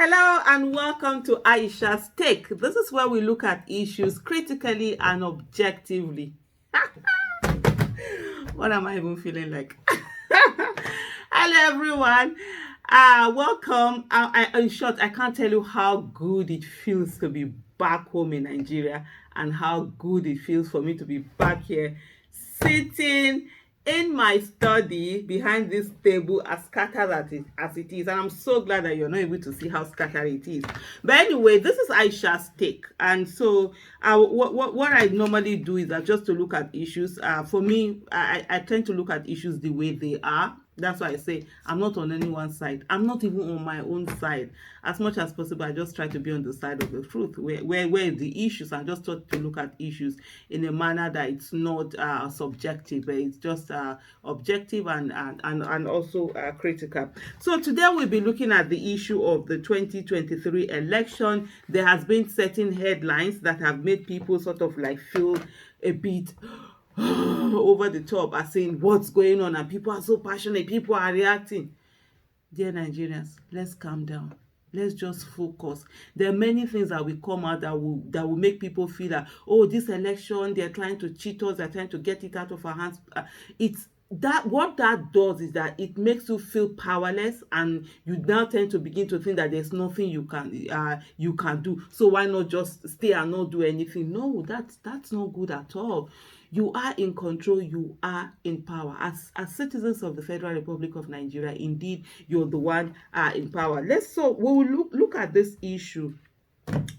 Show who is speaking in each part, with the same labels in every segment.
Speaker 1: Hello and welcome to Aisha's Take. This is where we look at issues critically and objectively. What am I even feeling like? Hello, everyone. Welcome. In short, I can't tell you how good it feels to be back home in Nigeria and how good it feels for me to be back here sitting in my study behind this table as scattered as it is, and I'm so glad that you're not able to see how scattered it is. But anyway, this is Aisha's Take, and so what I normally do is just to look at issues. For me, I tend to look at issues the way they are. That's why I say I'm not on anyone's side. I'm not even on my own side. As much as possible, I just try to be on the side of the truth, where the issues, and just try to look at issues in a manner that it's not subjective, but it's just objective and also critical. So today we'll be looking at the issue of the 2023 election. There has been certain headlines that have made people sort of like feel a bit over the top, as saying what's going on, and people are so passionate, people are reacting. Dear Nigerians, let's calm down. Let's just focus. There are many things that will come out that will make people feel that, oh, this election, they're trying to cheat us, they're trying to get it out of our hands. It's that what that does is that it makes you feel powerless, and you now tend to begin to think that there's nothing you can do. So why not just stay and not do anything? No, that's not good at all. You are in control, you are in power. As citizens of the Federal Republic of Nigeria, indeed, you're the one in power. We will look at this issue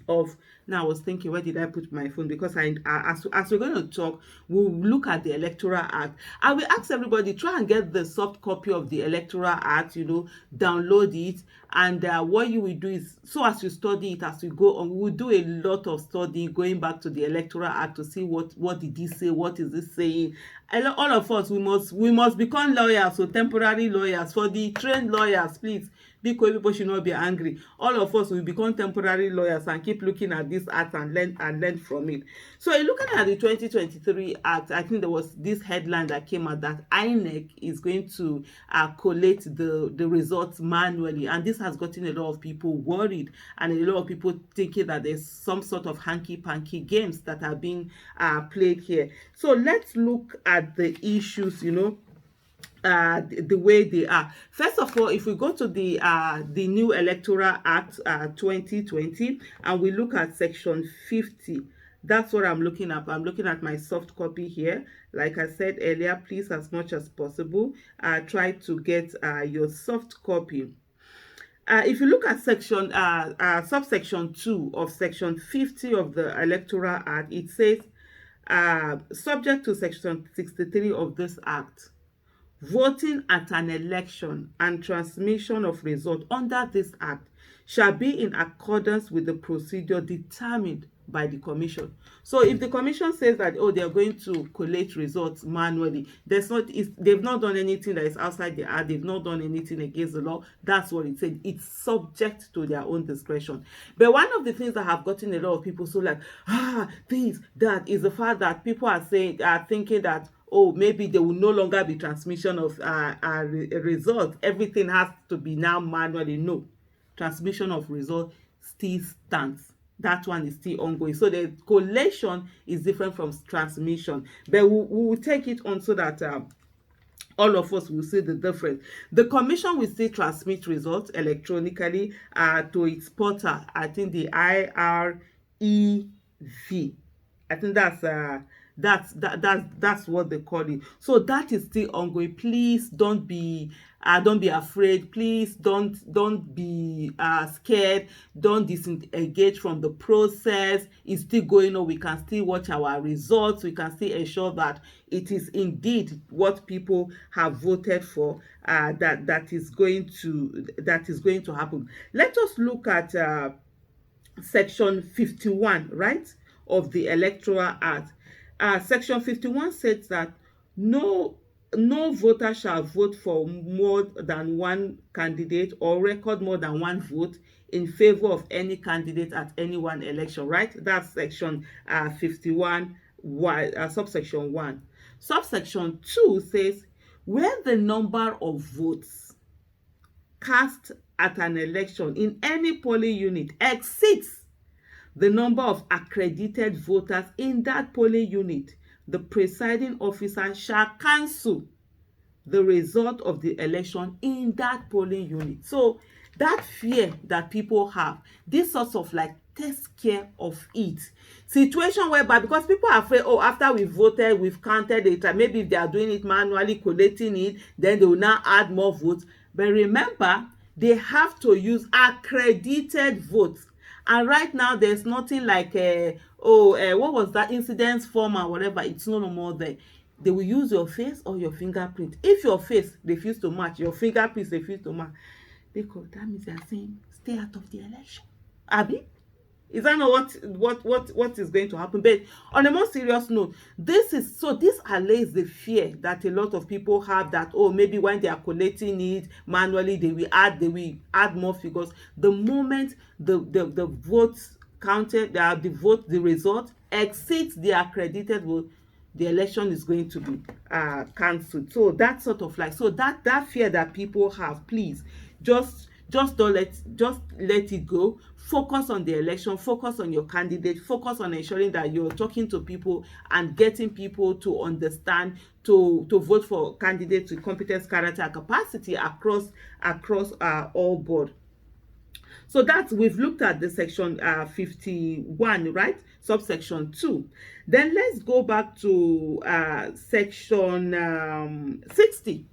Speaker 1: of, now I was thinking, where did I put my phone? Because as we're going to talk, we'll look at the Electoral Act. I will ask everybody, try and get the soft copy of the Electoral Act, download it, and what you will do is, so as you study it as we go on, we will do a lot of study going back to the Electoral Act to see what did he say, what is this saying. All of us, we must become lawyers, so temporary lawyers. For the trained lawyers, please, because people should not be angry. All of us will become temporary lawyers and keep looking at this act and learn from it. So looking at the 2023 act, I think there was this headline that came out that INEC is going to collate the results manually, and this has gotten a lot of people worried, and a lot of people thinking that there's some sort of hanky-panky games that are being played here. So let's look at the issues, the way they are. First of all, if we go to the new Electoral Act 2020, and we look at section 50, that's what I'm looking at. I'm looking at my soft copy here. Like I said earlier, please, as much as possible, try to get your soft copy. If you look at subsection 2 of section 50 of the Electoral Act, it says, subject to section 63 of this act, voting at an election and transmission of result under this act shall be in accordance with the procedure determined by the commission. So if the commission says that, oh, they are going to collate results manually, they've not done anything that is outside the act, they've not done anything against the law. That's what it said. It's subject to their own discretion. But one of the things that have gotten a lot of people so like, this, that, is the fact that people are thinking that, oh, maybe there will no longer be transmission of results. Everything has to be now manually. No, transmission of results still stands. That one is still ongoing. So the collation is different from transmission. But we will take it on so that all of us will see the difference. The commission will still transmit results electronically to its portal. I think the IREV. I think that's what they call it. So that is still ongoing. Please don't be afraid. Please don't be scared. Don't disengage from the process. It's still going on. We can still watch our results. We can still ensure that it is indeed what people have voted for. That is going to happen. Let us look at section 51, right, of the Electoral Act. Section 51 says that no voter shall vote for more than one candidate or record more than one vote in favor of any candidate at any one election, right? That's section 51, subsection 1. Subsection 2 says, where the number of votes cast at an election in any polling unit exceeds the number of accredited voters in that polling unit, the presiding officer shall cancel the result of the election in that polling unit. So that fear that people have, this sort of like takes care of it. Situation whereby, because people are afraid, oh, after we've voted, we've counted it, and maybe if they are doing it manually, collating it, then they will now add more votes. But remember, they have to use accredited votes. And right now there's nothing like what was that incidence form or whatever. It's no more there. They will use your face or your fingerprint. If your face refuse to match, your fingerprints refuse to match, because that means they are saying stay out of the election. Abi, is that not what is going to happen? But on a more serious note, this allays the fear that a lot of people have, that oh, maybe when they are collating it manually, they will add more figures. The moment the votes counted, the result exceeds the accredited vote, the election is going to be cancelled. So that sort of like, so that fear that people have, please just let it go. Focus on the election, focus on your candidate, focus on ensuring that you're talking to people and getting people to understand, to vote for candidates with competence, character, and capacity across all board. So that we've looked at the section 51, right? Subsection 2. Then let's go back to section 60.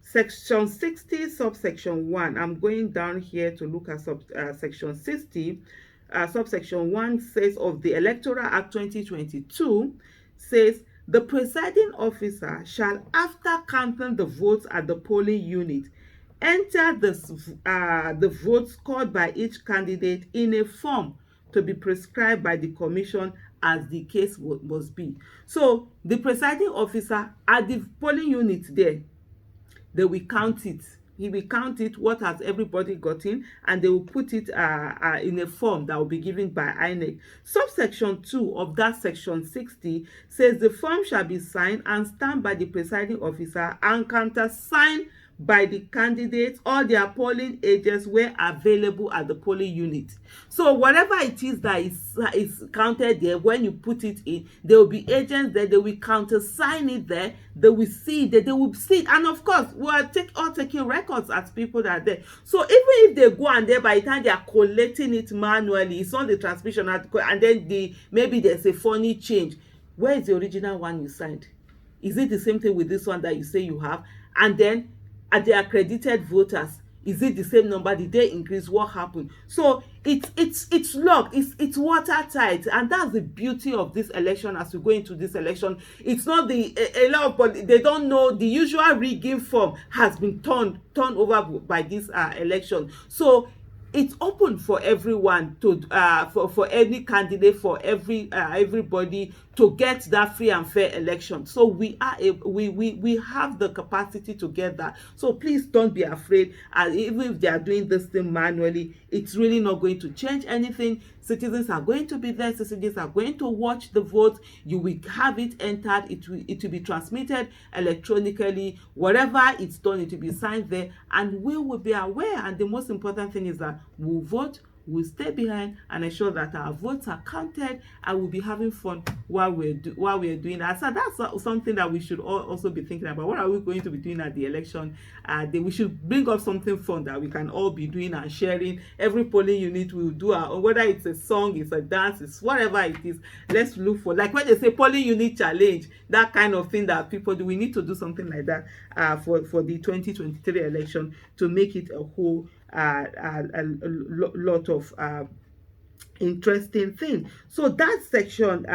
Speaker 1: Section 60, subsection 1. I'm going down here to look at section 60. Subsection 1 says of the Electoral Act 2022 says the presiding officer shall, after counting the votes at the polling unit, enter the votes scored by each candidate in a form to be prescribed by the commission as the case must be. So the presiding officer at the polling unit there, they will count it. He will count it, what has everybody gotten, and they will put it in a form that will be given by INEC. Subsection 2 of that section 60 says the form shall be signed and stamped by the presiding officer and countersigned by the candidates or their polling agents where available at the polling unit. So whatever it is that is counted there, when you put it in, there will be agents there, they will countersign it there, they will see that, they will see it. And of course, we are all taking records as people that are there. So even if they go and there, by the time they are collating it manually, it's on the transmission, and then maybe there's a funny change. Where is the original one you signed? Is it the same thing with this one that you say you have? And then at the accredited voters, is it the same number? Did they increase? What happened? So it's locked, it's watertight, and that's the beauty of this election. As we go into this election, it's not a lot of, they don't know the usual rigging form has been turned over by this election. So it's open for everyone to for any candidate, for everybody to get that free and fair election. So we have the capacity to get that. So please don't be afraid. Even if they are doing this thing manually, it's really not going to change anything. Citizens are going to be there. Citizens are going to watch the vote. You will have it entered. It will be transmitted electronically. Whatever it's done, it will be signed there, and we will be aware. And the most important thing is that we'll vote, we'll stay behind and ensure that our votes are counted, and we'll be having fun while we're doing that. So that's something that we should also be thinking about. What are we going to be doing at the election? We should bring up something fun that we can all be doing and sharing. Every polling unit will do whether it's a song, it's a dance, it's whatever it is. Let's look for, like when they say polling unit challenge, that kind of thing that people do. We need to do something like that for the 2023 election to make it a whole a lot of interesting thing. So that's section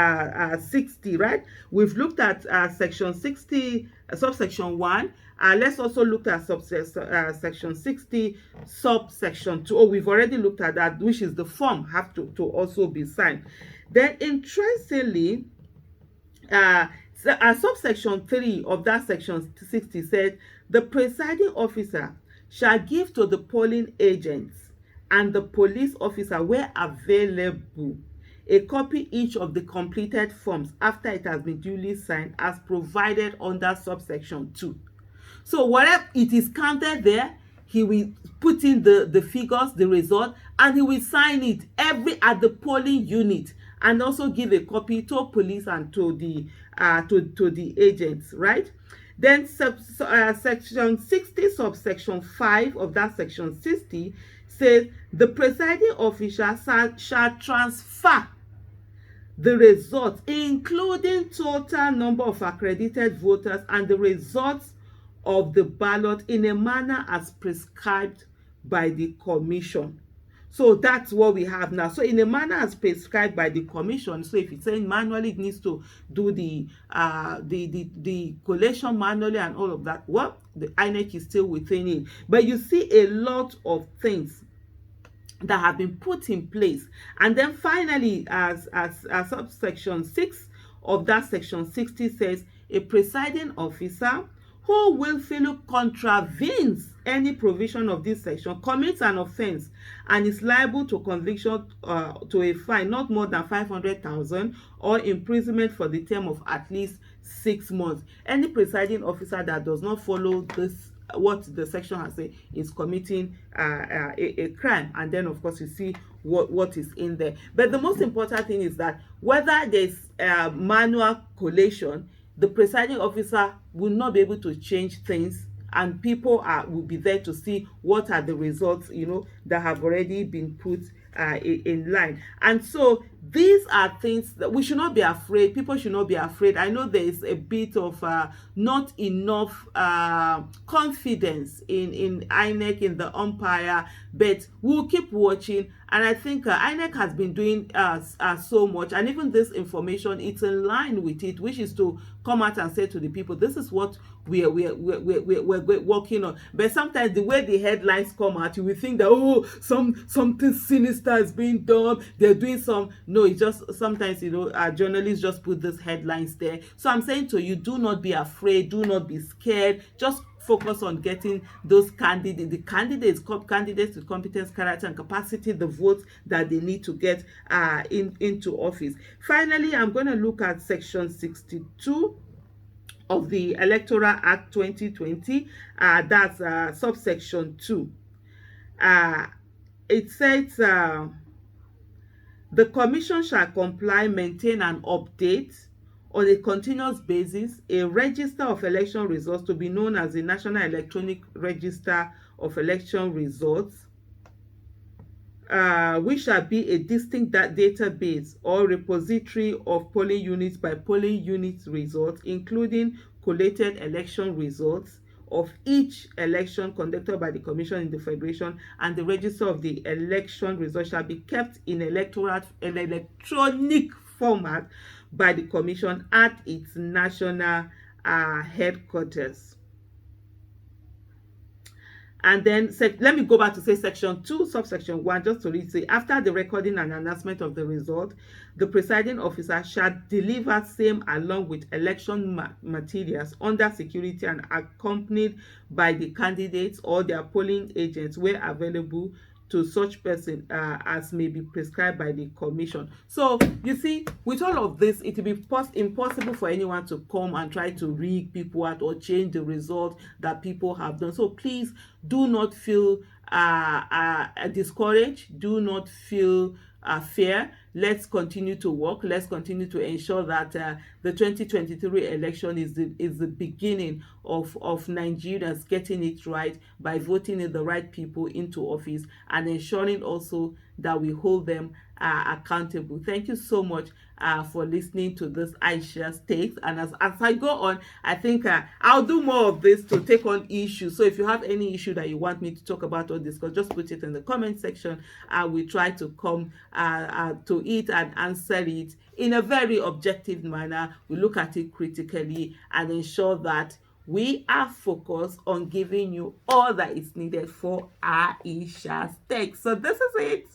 Speaker 1: 60, right? We've looked at section 60, subsection 1. Let's also look at section 60, subsection 2. Oh, we've already looked at that, which is the form have to also be signed. Then interestingly, subsection 3 of that section 60 said the presiding officer shall give to the polling agents and the police officer where available a copy each of the completed forms after it has been duly signed as provided under subsection 2. So whatever it is counted there, he will put in the figures, the result, and he will sign it every at the polling unit, and also give a copy to police and to the agents, right? Then section 60 subsection 5 of that section 60 says the presiding officer shall transfer the results, including total number of accredited voters and the results of the ballot, in a manner as prescribed by the commission. So that's what we have now. So in a manner as prescribed by the commission. So if it's saying manually, it needs to do the collation manually and all of that. Well, the INEC is still within it. But you see a lot of things that have been put in place. And then finally, as subsection 6 of that section 60 says, a presiding officer who willfully contravenes any provision of this section commits an offence and is liable to conviction to a fine not more than 500,000 or imprisonment for the term of at least 6 months. Any presiding officer that does not follow this, what the section has said, is committing a crime. And then of course you see what is in there. But the most important thing is that whether there's manual collation, the presiding officer will not be able to change things, and people will be there to see what are the results, that have already been put in line. And so these are things that we should not be afraid. People should not be afraid. I know there is a bit of not enough confidence in INEC, in the umpire, but we'll keep watching. And I think INEC has been doing so much, and even this information, it's in line with it, which is to come out and say to the people, this is what we're working on. But sometimes the way the headlines come out, you will think that something sinister is being done, they're doing some. No, it's just sometimes journalists just put these headlines there. So I'm saying to you, do not be afraid, do not be scared, just focus on getting those candidates with competence, character, and capacity, the votes that they need to get into office. Finally, I'm going to look at section 62 of the Electoral Act 2020. That's subsection 2. It says the commission shall comply, maintain, and update on a continuous basis a register of election results to be known as the National Electronic Register of Election Results, which shall be a distinct database or repository of polling units by polling unit results, including collated election results of each election conducted by the commission in the federation, and the register of the election results shall be kept in electronic format by the commission at its national headquarters. And then let me go back to say section 2, subsection 1, just to read. Say, after the recording and announcement of the result, the presiding officer shall deliver same along with election materials under security and accompanied by the candidates or their polling agents where available to such person as may be prescribed by the commission. So you see, with all of this, it will be impossible for anyone to come and try to rig people out or change the result that people have done. So please do not feel discouraged. Do not feel fear. Let's continue to work. Let's continue to ensure that the 2023 election is the beginning of Nigerians getting it right by voting in the right people into office and ensuring also that we hold them accountable. Thank you so much for listening to this Aisha's takes. And as I go on, I think I'll do more of this to take on issues. So if you have any issue that you want me to talk about or discuss, just put it in the comment section. We try to come to it and answer it in a very objective manner. We look at it critically and ensure that we are focused on giving you all that is needed for Aisha's takes. So this is it.